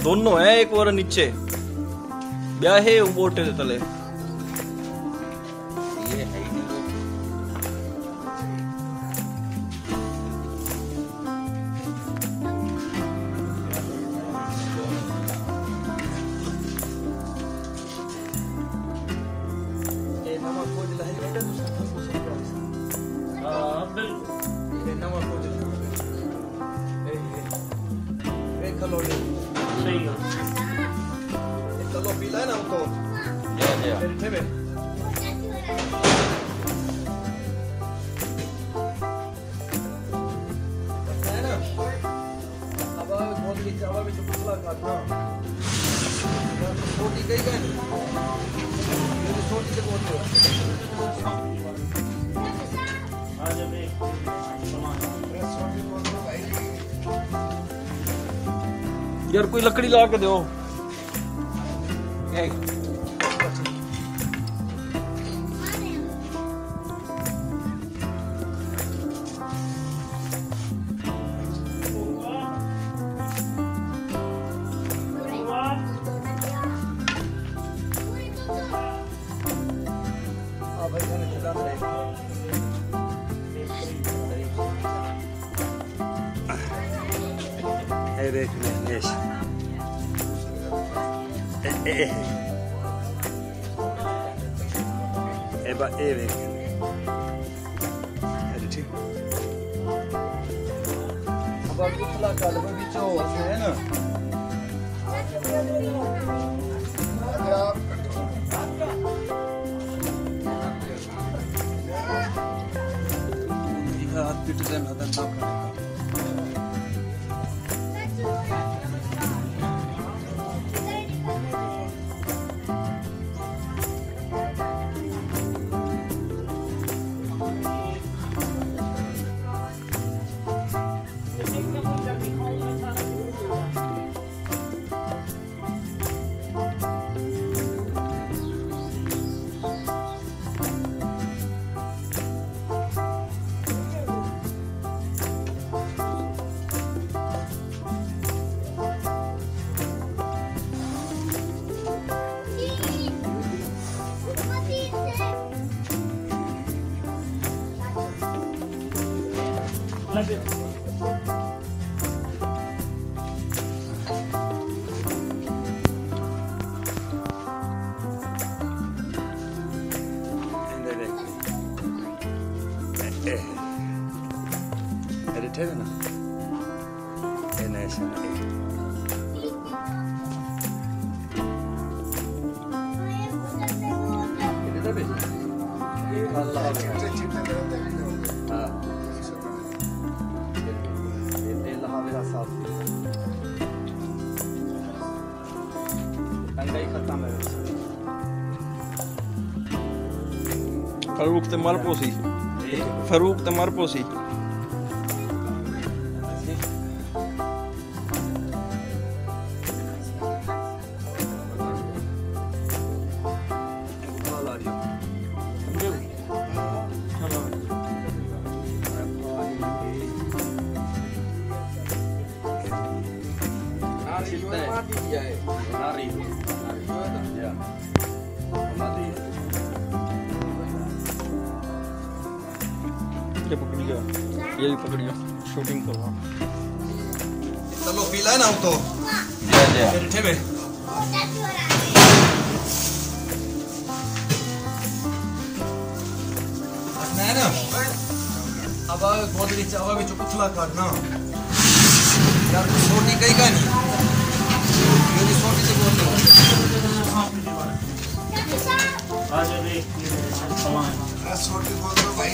दोनों है, एक और नीचे ब्याहे बोटे तले। ये है ही नहीं चलो पीला है ना हमको। चावल में चुपला काटना छोटी गई है छोटी से बोलते यार कोई लकड़ी ला के दो। देख लेश बा देख ठीक अब कुतला कालवा बीच है ना हाथ पीट से नदर ना करेगा। Edit na. Nation. Edit abi. Allah Allah. Ha. Allah havela saaf. अंगाई खत्म है। फरूक ते मरपोसी। फरूक ते मरपोसी। ये पकड़िए, ये भी पकड़िए, शूटिंग करो। चलो पीला है ना हम तो। बैठे बे। है ना? अब बहुत ही चावा में चुकुचला काटना। यार छोटी कहीं का नहीं। ये छोटी से बोल दो। आज देख ये सामान। छोटी बोल दो भाई।